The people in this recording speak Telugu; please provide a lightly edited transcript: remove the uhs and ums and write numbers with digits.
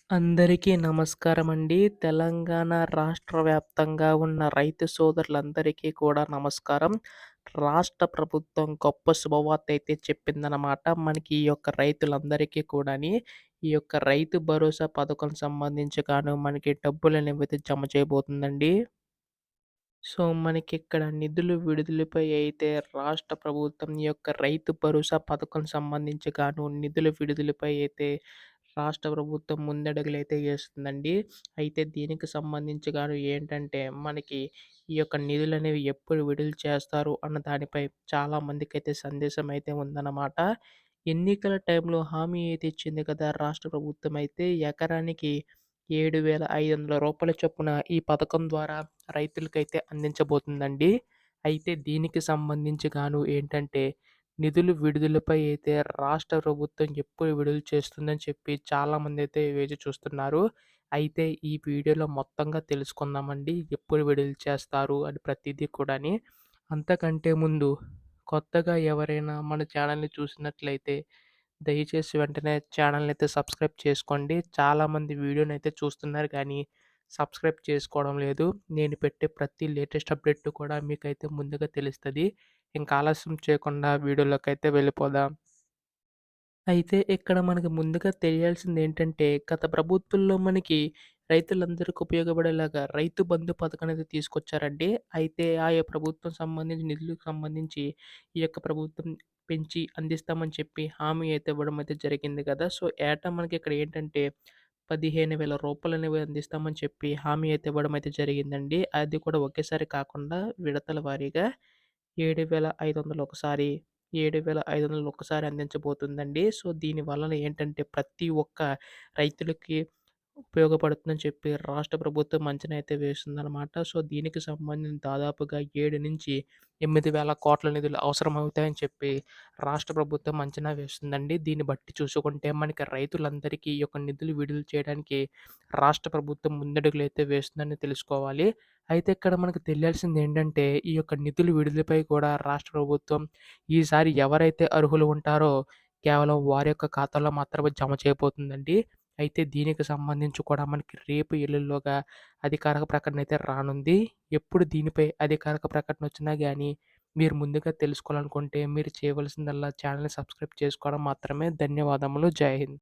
అందరికీ నమస్కారమండి. తెలంగాణ రాష్ట్ర వ్యాప్తంగా ఉన్న రైతు సోదరులందరికీ కూడా నమస్కారం. రాష్ట్ర ప్రభుత్వం గొప్ప శుభవార్తయితే చెప్పిందనమాట. మనకి ఈ యొక్క రైతులందరికీ కూడాని. ఈ యొక్క రైతు భరోసా పథకం సంబంధించి గాను మనకి డబ్బులనేవైతే జమ చేయబోతుందండి. సో, మనకిక్కడ నిధులు విడుదలపై అయితే రాష్ట్ర ప్రభుత్వం ఈ యొక్క రైతు భరోసా పథకం సంబంధించి గాను నిధుల విడుదలపై అయితే రాష్ట్ర ప్రభుత్వం ముందడుగులైతే ఏస్తుందండి. అయితే దీనికి సంబంధించి గాను ఏంటంటే, మనకి ఈ యొక్క నిధులనేవి ఎప్పుడు విడుదల చేస్తారు అన్న దానిపై చాలా మందికైతే సందేశం అయితే ఉందన్నమాట. ఎన్నికల టైంలో హామీ అయితే ఇచ్చింది కదా! రాష్ట్ర ప్రభుత్వం అయితే ఎకరానికి రూ. 7,500 చొప్పున ఈ పథకం ద్వారా రైతులకైతే అందించబోతుందండి. అయితే దీనికి సంబంధించి గాను ఏంటంటే, నిధులు విడుదలపై అయితే రాష్ట్ర ప్రభుత్వం ఎప్పుడు విడుదల చేస్తుందని చెప్పి చాలామందైతే వేచి చూస్తున్నారు. అయితే ఈ వీడియోలో మొత్తంగా తెలుసుకుందామండి. ఎప్పుడు విడుదల చేస్తారు అని ప్రతీదీ కూడాని. అంతకంటే ముందు కొత్తగా ఎవరైనా మన ఛానల్‌ని చూసినట్లయితే దయచేసి వెంటనే ఛానల్‌నైతే సబ్స్క్రైబ్ చేసుకోండి. చాలామంది వీడియోనైతే చూస్తున్నారు కానీ సబ్స్క్రైబ్ చేసుకోవడం లేదు. నేను పెట్టే ప్రతి లేటెస్ట్ అప్డేట్ కూడా మీకైతే ముందుగా తెలుస్తది. ఇంకా ఆలస్యం చేయకుండా వీడియోలోకైతే వెళ్ళిపోదాం. అయితే ఇక్కడ మనకు ముందుగా తెలియాల్సిందేంటంటే, గత ప్రభుత్వంలో మనకి రైతులందరికి ఉపయోగపడేలాగా రైతు బంధు పథకమనేది తీసుకొచ్చారండి. అయితే ఆయా ప్రభుత్వం సంబంధించి నిధులకు సంబంధించి ఈ యొక్క ప్రభుత్వం పెంచి అందిస్తామని చెప్పి హామీ అయితే ఇవ్వడం అయితే జరిగింది కదా! సో, ఏటా మనకిక్కడ ఏంటంటే రూ. 15,000 అనేవి అందిస్తామని చెప్పి హామీ అయితే ఇవ్వడం అయితే జరిగిందండి. అది కూడా ఒకేసారి కాకుండా విడతల వారీగా 7,500 ఒకసారి 7,500 ఒక్కసారి అందించబోతుందండి. సో, దీని వలన ఏంటంటే ప్రతి ఒక్క రైతులకి ఉపయోగపడుతుందని చెప్పి రాష్ట్ర ప్రభుత్వం అంచనా అయితే వేస్తుందనమాట. సో, దీనికి సంబంధించి దాదాపుగా 7,000-8,000 నిధులు అవసరమవుతాయని చెప్పి రాష్ట్ర ప్రభుత్వం అంచనా వేస్తుందండి. దీన్ని బట్టి చూసుకుంటే మనకి రైతులందరికీ ఈ యొక్క నిధులు విడుదల చేయడానికి రాష్ట్ర ప్రభుత్వం ముందడుగులైతే వేస్తుందని తెలుసుకోవాలి. అయితే ఇక్కడ మనకు తెలియాల్సిందేంటంటే, ఈ యొక్క నిధులు విడుదలపై కూడా రాష్ట్ర ప్రభుత్వం ఈసారి ఎవరైతే అర్హులు ఉంటారో కేవలం వారి యొక్క ఖాతాలో మాత్రమే జమ చేయబోతుందండి. అయితే దీనికి సంబంధించి కూడా మనకి రేపు, ఎల్లుండిలోగా అధికారిక ప్రకటన అయితే రానుంది. ఎప్పుడు దీనిపై అధికారిక ప్రకటన వచ్చినా గానీ, మీరు ముందుగా తెలుసుకోవాలనుకుంటే మీరు చేయవలసిందల్లా ఛానెల్‌ని సబ్స్క్రైబ్ చేసుకోవడం మాత్రమే. ధన్యవాదములు. జై హింద్.